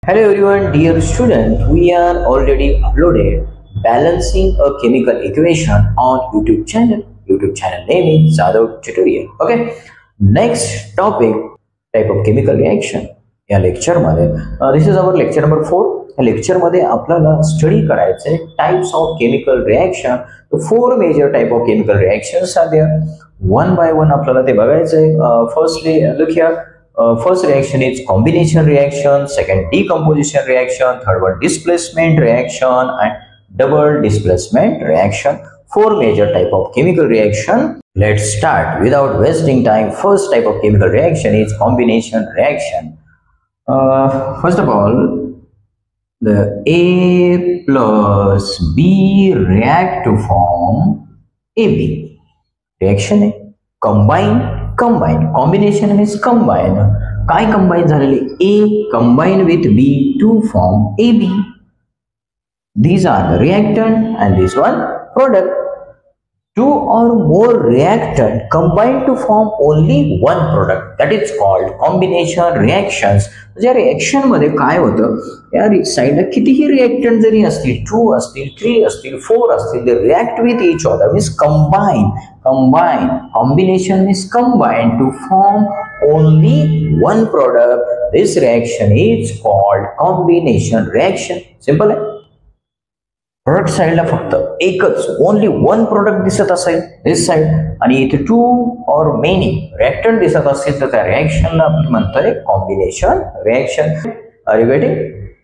Hello everyone, dear student. We are already uploaded balancing a chemical equation on YouTube channel. YouTube channel name is Jadhav Tutorial. Okay. Next topic, type of chemical reaction. या lecture मध्ये this is our lecture number 4. या lecture मध्ये आपल्याला study करायचे types of chemical reaction. The 4 major type of chemical reactions are there. One by one आपल्याला ते बघायचे. Firstly look here. First reaction is combination reaction, second decomposition reaction, third one displacement reaction and double displacement reaction. 4 major type of chemical reaction. Let's start without wasting time. First type of chemical reaction is combination reaction. First of all, the A plus B react to form AB. Reaction है combine. Combination means combine. काय combine झालेले? A combine with B to form AB. These are the reactant and this one product. Two or more reactant combine to form only one product. That is called combination reactions. या reaction मध्ये काय होतं, या साइडला कितीही reactant जरी असतील, 2 असतील, 3 असतील, 4 असतील, they react with each other means combine. Combination means combine to form only one product. This reaction is called combination reaction. Simple आहे. प्रोडक्ट साइडला फक्त एकच ओनली वन प्रोडक्ट दिसत असेल दिस साइड आणि इथे 2 और मेनी रिएक्टंट दिसत असतील तर त्या रिएक्शनला आपण म्हणतोय combination reaction. Are you getting?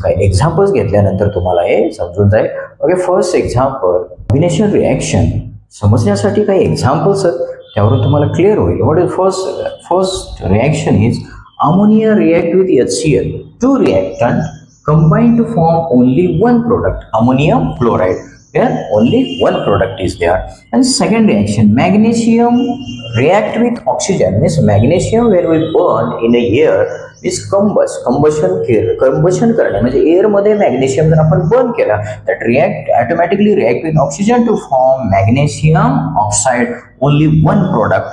काही एक्झाम्पल्स घेतल्यानंतर तुम्हाला हे समजून जाईल. Okay, first example combination reaction समजण्यासाठी काही एक्झाम्पल्स आहेत, त्यावरून तुम्हाला क्लिअर होईल. What is first reaction is ammonia react with HCl. 2 reactant combine to form only one product, ammonium chloride. Here only one product is there. And second reaction, magnesium react with oxygen means magnesium when we burn in a air is combustion करणे म्हणजे air मध्ये magnesium जर आपण burn केला that automatically react with oxygen to form magnesium oxide. Only one product.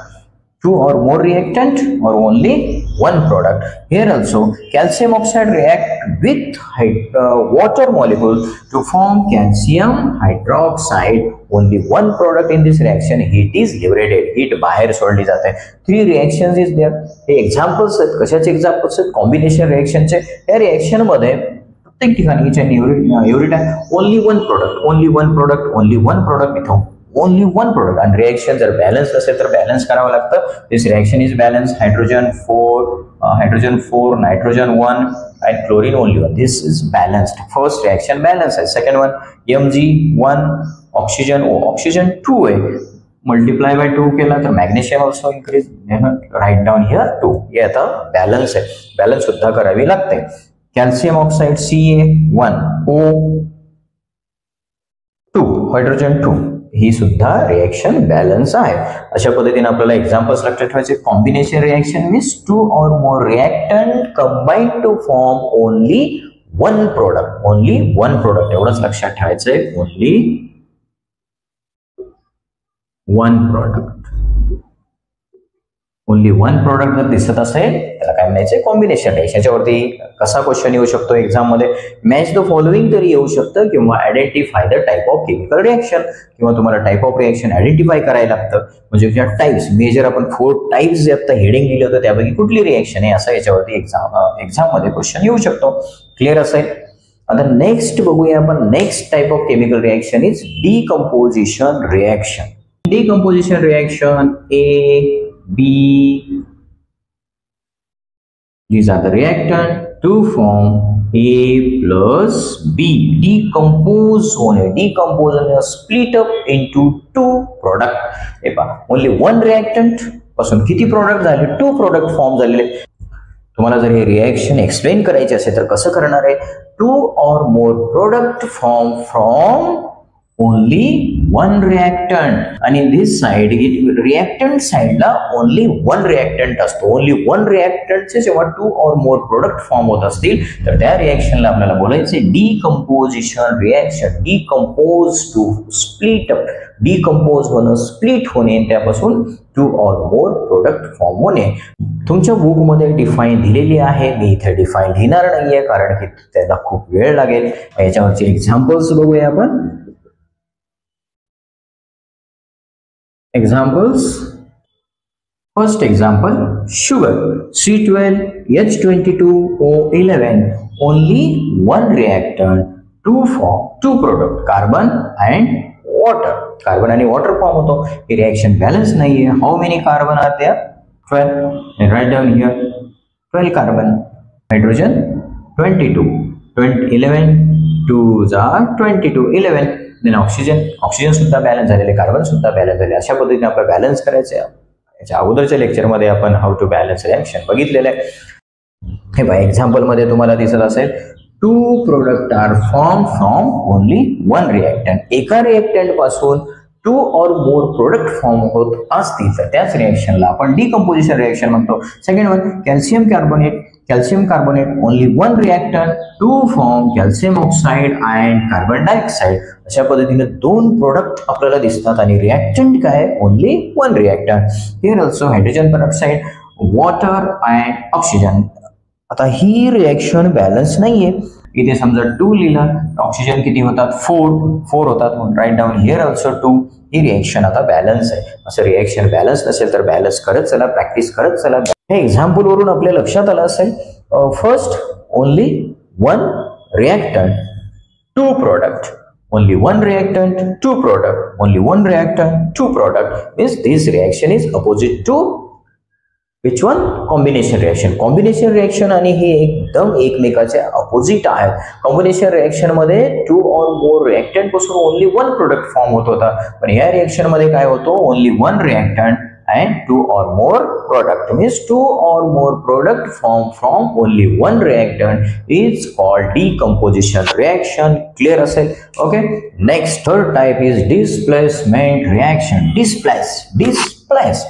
2 or more reactant or only one product. Here also calcium oxide react with water molecules to form calcium hydroxide. Only one product in this reaction. Heat is liberated. Heat बाहेर सोडली जाते. 3 reactions is there. हे examples आहेत. कशाचे examples आहेत? Combination reaction चे. या reaction मध्ये प्रत्येक ठिकाणी एवढी only one product इथं only one product. and reaction जर बॅलन्स असेल तर बॅलन्स करावं लागतं. this reaction is balanced. hydrogen 4 nitrogen 1 and chlorine only 1. this is balanced. first reaction balance आहे. second one Mg1 oxygen 2 आहे. multiply by 2 केला तर magnesium also increase. write down here 2. हे आता बॅलन्स आहे. बॅलन्स सुद्धा करावी लागते. calcium oxide Ca1 O2 hydrogen 2 ही सुद्धा रिएक्शन बॅलन्स आहे. अशा पद्धतीने आपल्याला एक्झाम्पल्स लक्षात ठेवायचे. Combination reaction means 2 or more reactant combine to form only one product. एवढंच लक्षात ठेवायचंय. only one product जर दिसत असेल त्याला काय म्हणायचे? Combination reaction. याच्यावरती कसा क्वेश्चन येऊ शकतो एक्झाम मध्ये? मॅच द फॉलोइंग तरी येऊ शकतं किंवा identify the type of chemical reaction, किंवा तुम्हाला टाइप ऑफ रिएक्शन आयडेंटिफाय करायला लागतं. म्हणजे ज्या टाइप्स मेजर आपण 4 टाइप्स जे आता हेडिंग दिलं होतं त्यापैकी कुठली रिएक्शन आहे असं याच्यावरती एक्झाम मध्ये क्वेश्चन येऊ शकतो. क्लिअर असेल? आता नेक्स्ट बघूया आपण. Next type of chemical reaction is decomposition reaction. Decomposition reaction A, B, these are the reactant to form A plus B. Decompose split up into 2 product. हे पहा, only one reactant पासून किती product झाले? 2 product form झालेले. तुम्हाला जर हे reaction explain करायचे असेल तर कसं करणार आहे? 2 or more product form from only one reactant, and in this side reactant side ला only one reactant असतो. only one reactant चे जेव्हा 2 or more product फॉर्म होत असतील तर त्या रिएक्शनला आपल्याला बोलायचे decomposition reaction. Decompose to split up, decompose होणं, स्प्लिट होणे, त्यापासून 2 or more प्रोडक्ट फॉर्म होणे. तुमच्या बुक मध्ये डिफाइन दिलेली आहे, मी इथे डिफाइन लिहिणार नाहीये कारण की त्याला खूप वेळ लागेल. याच्यावरचे एक्झाम्पल्स बघूया आपण. Examples. First example, sugar C12H22O11, only one reactant, to form, two product, carbon and water. Carbon आणि वॉटर फॉर्म होतो. ही रिएक्शन बॅलन्स नाहीये. How many carbon are there? 12. and write down here 12 carbon. Hydrogen 22. 11 2s are 22. 11. then oxygen सुद्धा balance झालेले, carbon सुद्धा balance झाले. अशा पद्धतीने आपल्याला बॅलन्स करायचे. याच्या अगोदरच्या लेक्चर मध्ये आपण हाऊ टू बॅलन्स रिएक्शन बघितलेलं आहे. हे बघा एक्झाम्पल मध्ये तुम्हाला दिसत असेल 2 product are form from only one reactant. एका रिएक्टंट पासून 2 or more प्रोडक्ट फॉर्म होत असतील तर त्याच रिएक्शनला आपण डिकम्पोजिशन रिएक्शन म्हणतो. Second one, calcium carbonate only one reactant, 2 form calcium oxide and carbon dioxide. अशा पद्धतीने 2 प्रोडक्ट आपल्याला दिसतात आणि रिएक्टंट काय? Only one reactant. Here also hydrogen peroxide, water and oxygen. आता ही रिएक्शन बॅलन्स नाहीये. इथे समजा 2 लिहिला, ऑक्सिजन किती होतात? 4 होतात. Write down here also 2. ही रिएक्शन आता बॅलन्स आहे. असं रिएक्शन बॅलन्स नसेल तर बॅलन्स करत चला, प्रॅक्टिस करत चला. हे एक्झाम्पल वरून आपल्या लक्षात आलं असेल. First, only one reactant, 2 product. only one reactant, 2 product. only one reactant, 2 product means this reaction is opposite to which one? Combination reaction. Combination reaction आणि हे एकदम एकमेकाचे अपोजिट आहेत. कॉम्बिनेशन रिएक्शन मध्ये 2 or more रिएक्टंट पासून only one product form होत होता, पण या रिएक्शन मध्ये काय होतो? Only one reactant and 2 or more product means 2 or more product formed from only one reactant is called decomposition reaction. Clear असेल? Okay. Next, third type is displacement reaction.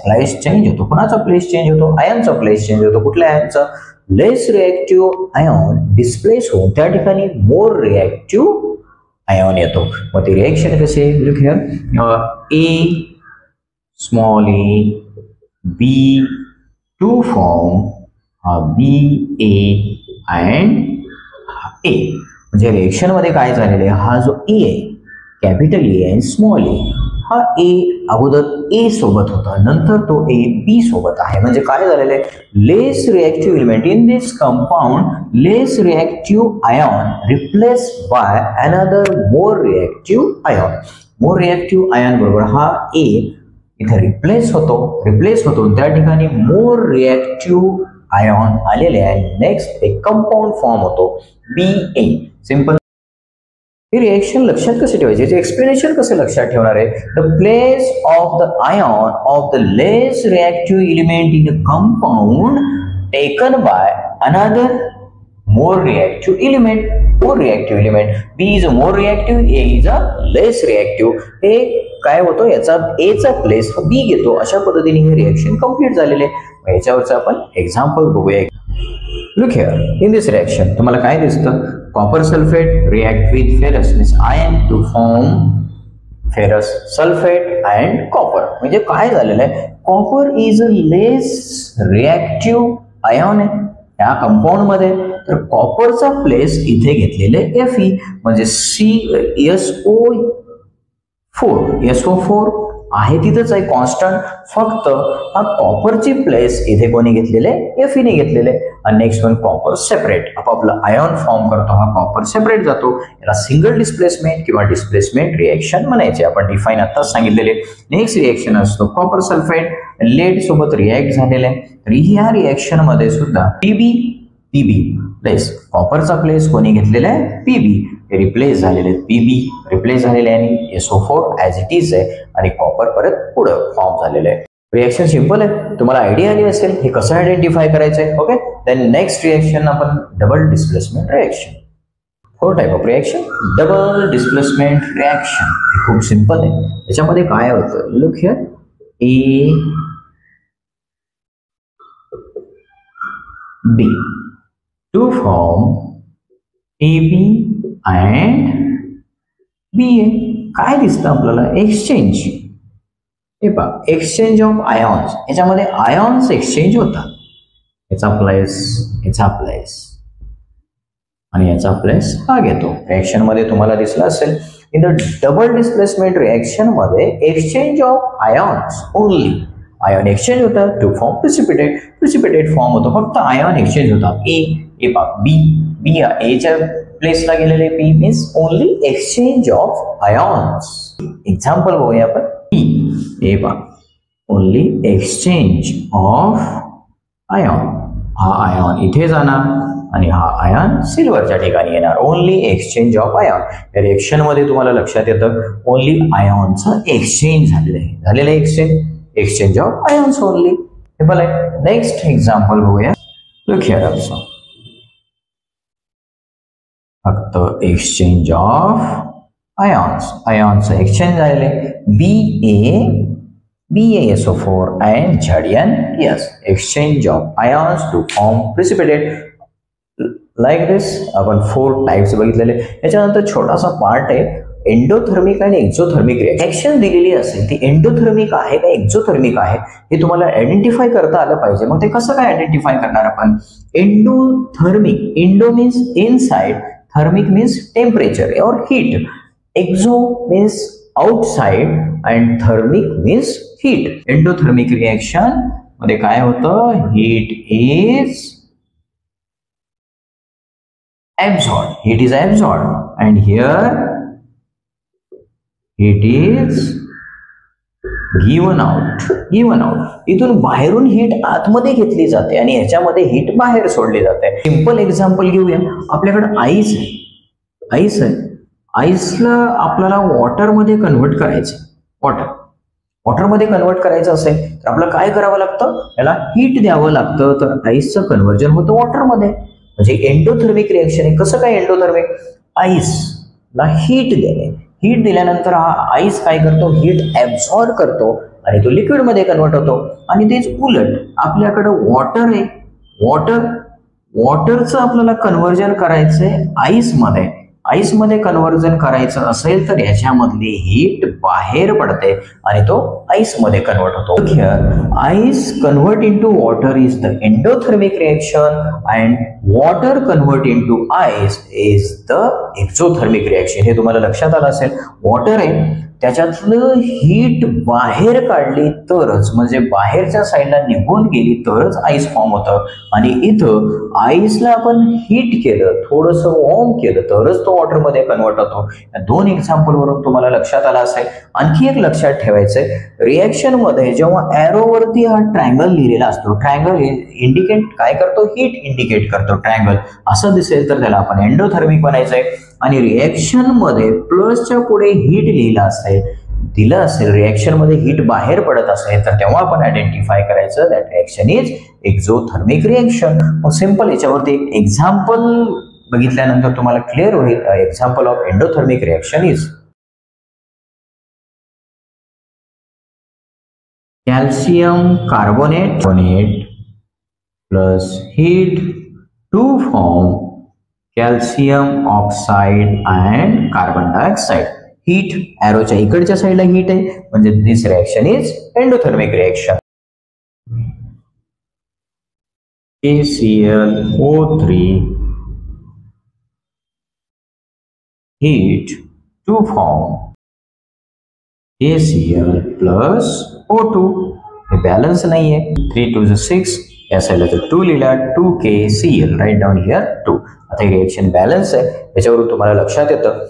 Place change होतो. कुणाचा place change होतो? आयनचा place change होतो. कुठल्या आयनचा? लेस reactive ion displace होऊन त्या ठिकाणी मोर reactive ion येतो. मग ती रिएक्शन कशी? Look here, A small a, B, 2 form B, A and A. म्हणजे रिएक्शन मध्ये काय झालेलं आहे? हा जो A आहे, कॅपिटल ए आणि स्मॉल ए, हा A अगोदर A सोबत होता, नंतर तो A B सोबत आहे. म्हणजे काय झालेलं आहे? Less reactive element in this compound, less reactive ion replaced by another more reactive ion. More reactive ion बरोबर हा A इथे रिप्लेस होतो त्या ठिकाणी मोर रिएक्टिव्ह आयन आलेले आहे. नेक्स्ट एक कंपाऊंड फॉर्म होतो BA. सिंपल. ही रिएक्शन लक्षात कसे ठेवायचे? याचे एक्सप्लेनेशन कसे लक्षात ठेवणार आहे? The place of the ion of the less reactive element in a compound taken by another more reactive element. B is a more reactive, A is a less reactive. हे काय होतं? याचा A चा place B घेतो. अशा पद्धतीने हे reaction complete झालेले. याच्यावरचं आपण एक्झाम्पल बघूया. Look here, in this reaction तुम्हाला काय दिसतं? Copper sulphate react with ferrous means iron to form ferrous sulphate and copper. म्हणजे काय झालेलं आहे? Copper is a less reactive iron आहे या कंपाऊंड मध्ये. तर कॉपरचा प्लेस इथे घेतलेले Fe म्हणजे SO4 आहे तिथंच आहे कॉन्स्टंट. फक्त हा कॉपरची प्लेस इथे कोणी घेतलेले? Fe ने घेतलेले. आणि नेक्स्ट वन कॉपर सेपरेट. आपापला आयन फॉर्म करतो, हा कॉपर सेपरेट जातो. याला सिंगल डिस्प्लेसमेंट किंवा डिस्प्लेसमेंट रिएक्शन म्हणायचे. आपण डिफाइन आताच सांगितलेले. नेक्स्ट रिएक्शन असतो कॉपर सल्फेट लेड सोबत रिएक्ट झालेले. तर ह्या रिएक्शन मध्ये सुद्धा PB प्लेस, कॉपरचा प्लेस कोणी घेतलेला आहे? PB. हे रिप्लेस झालेले, PB रिप्लेस झालेले आणि SO4 ऍज इट इज आहे आणि कॉपर परत पुढे फॉर्म झालेलं आहे. रिएक्शन सिंपल आहे, तुम्हाला आयडिया आली असेल हे कसं आयडेंटिफाय करायचंय. ओके. देन नेक्स्ट रिएक्शन आपण double displacement reaction. Four type of reaction. Double displacement reaction खूप सिंपल आहे. त्याच्यामध्ये काय होतं, look here, A B to form A B and B A. काय दिसतं आपल्याला, एक्सचेंज. हे पहा, एक्सचेंज ऑफ आयॉन्स. याच्यामध्ये आयॉन्स एक्सचेंज होतात. याचा प्लेस आणि याचा प्लेस हा घेतो. रिएक्शन मध्ये तुम्हाला दिसलं असेल, in the double displacement reaction मध्ये exchange of ions only. Ion exchange होतात टू फॉर्म प्रिसिपिटेट फॉर्म होतो. फक्त आयॉन एक्सचेंज होतात. ए पहा, बी एच्या प्लेसला गेलेले B means only exchange of ions. Example बघूया आपण. ए पहा, ओनली एक्सचेंज ऑफ आयॉन. हा आयॉन इथे जाणार आणि हा आयॉन सिल्वरच्या ठिकाणी येणार. Only exchange of ion. या रिएक्शन मध्ये तुम्हाला लक्षात येतं ओनली आयॉनचं एक्सचेंज झालेलं आहे. Exchange of ions only. हे बघा. नेक्स्ट एक्झाम्पल बघूया. Look here also. फक्त एक्सचेंज ऑफ आयॉन्सचं एक्सचेंज झालेलं आहे. BaSO4 and ZnS. Exchange of ions to form precipitate. Like this आपण 4 टाइप्स बघितलेले. याच्यानंतर छोटासा पार्ट आहे, एंडोथर्मिक आणि एक्झोथर्मिक रिएक्शन दिलेली असेल ती एंडोथर्मिक आहे का एक्झोथर्मिक आहे हे तुम्हाला आयडेंटिफाय करता आलं पाहिजे. मग ते कसं काय आयडेंटिफाय करणार आपण. Endothermic, indo means inside, thermic means temperature और heat, exo means outside and thermic means heat. Endothermic reaction मध्ये काय होतं, heat is absorbed and here heat is given out. इथून बाहेरून हीट आतमध्ये घेतली जाते आणि ह्याच्यामध्ये हीट बाहेर सोडली जाते. सिंपल एक्झाम्पल घेऊया. आपल्याकडे आईस आहे. आईसला आपल्याला वॉटरमध्ये कन्व्हर्ट करायचं. वॉटरमध्ये कन्व्हर्ट करायचं असेल तर आपल्याला काय करावं लागतं, याला हीट द्यावं लागतं. तर आईसचं कन्व्हर्जन होतं वॉटरमध्ये. म्हणजे एंडोथर्मिक रिएक्शन आहे. कसं काय एंडोथर्मिक, आईसला हीट देणे. हीट दिल्यानंतर हा आईस काय करतो, हीट ऍब्सॉर्ब करतो आणि तो लिक्विड मध्ये कन्वर्ट होतो. आणि तेच उलट आपल्याकडे वॉटर आहे. वॉटरचं आपल्याला कन्व्हर्जन करायचंय आईसमध्ये कन्व्हर्जन करायचं असेल तर याच्यामधली हीट बाहेर पडते आणि तो आईसमध्ये कन्वर्ट होतो. Ice convert into water is the endothermic reaction and water convert into ice is the exothermic reaction. हे तुम्हाला लक्षात आलं असेल. वॉटर आहे, त्याच्यातलं हीट बाहेर काढली तरच, म्हणजे बाहेरच्या साईडला निघून गेली तरच आईस फॉर्म होतं. आणि इथं आईसला आपण हीट केलं, थोडंसं वॉर्म केलं तरच तो वॉटरमध्ये कन्वर्ट होतो. या 2 एक्झाम्पल वरून तुम्हाला लक्षात आला असेल. आणखी एक लक्षात ठेवायचंय, रिएक्शन मध्ये जेव्हा एरोवरती हा ट्रायंगल लिहिलेला असतो, ट्रायंगल इंडिकेट काय करतो, हीट इंडिकेट करतो. ट्रायंगल असं दिसेल तर त्याला आपण एंडोथर्मिक बनायचंय. आणि रिएक्शन मध्ये प्लसच्या पुढे हीट दिलं असेल, रिएक्शन मध्ये हीट बाहेर पडत असेल तर तेव्हा आपण आयडेंटिफाय करायचं that reaction is exothermic reaction. मग सिंपल याच्यावरती एक एक्झाम्पल बघितल्यानंतर तुम्हाला क्लिअर होईल. Example of endothermic reaction is calcium carbonate plus heat to form calcium oxide and carbon dioxide. Heat एरोच्या इकडच्या साईडला हीट आहे, म्हणजे this reaction is endothermic reaction. KClO3 heat to form KCl plus O2. हे balance नाहीये. 3 2 6, या साईडला तर 2 लिहिला, 2KCl राईट डाऊन हिअर 2. आता रिएक्शन बॅलन्स आहे. याच्यावरून तुम्हाला लक्षात येतं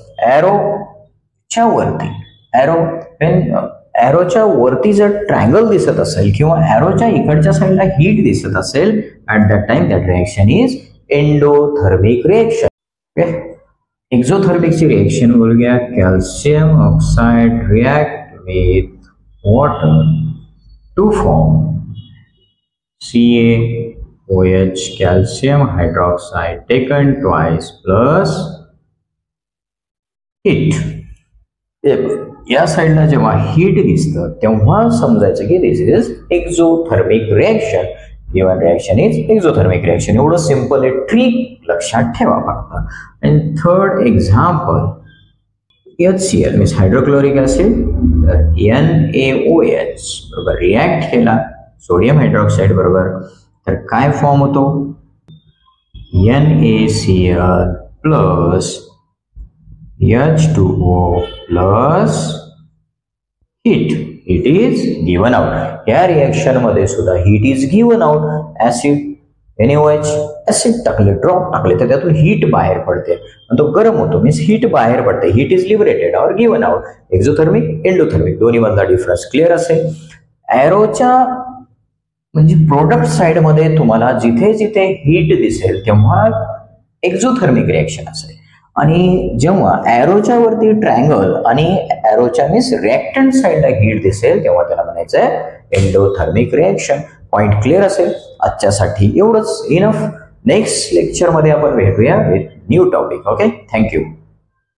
एरोच्या वरती जर ट्रायंगल दिसत असेल किंवा एरोच्या इकडच्या साईडला हीट दिसत असेल, at that time that reaction is endothermic reaction. Okay. एक्झोथर्मिकची रिएक्शन बोलूया. Calcium oxide react with water to form CaOH calcium hydroxide taken twice plus heat. या साईडला जेव्हा हीट दिसतं तेव्हा समजायचं की this is exothermic reaction. Given reaction is exothermic reaction. एवढं सिंपल आहे, ट्रिक लक्षात ठेवा फक्त. And third example, HCl means hydrochloric acid, तर NaOH बरोबर रिॲक्ट केला सोडियम हायड्रॉक्साईड बरोबर, तर काय फॉर्म होतो? NaCl plus H2O plus heat. Heat is given out. या रिएक्शन मध्ये सुद्धा heat is given out. Acid NaOH acid टाकले, ड्रॉप टाकले तर त्यातून हीट बाहेर पडते, तो गरम होतो, मीन्स हीट बाहेर पडते. हीट इज लिबरेटेड और गिवन आउट. एक्झोथर्मिक, एंडोथर्मिक दोन्ही मधला डिफरन्स क्लिअर असेल. एरोच्या म्हणजे प्रोडक्ट साइड मध्ये तुम्हाला जिथे जिथे हीट दिसेल तेव्हा एक्झोथर्मिक रिएक्शन असेल, आणि जेव्हा एरोच्या वरती ट्रायंगल आणि एरोच्या मीन्स रिएक्टंट साइडला हीट दिसेल तेव्हा त्याला म्हणायचं आहे एंडोथर्मिक रिएक्शन. पॉइंट क्लिअर असेल. आजच्यासाठी एवढंच इनफ. नेक्स्ट लेक्चर मध्ये आपण भेटूया with new topic. Okay, thank you.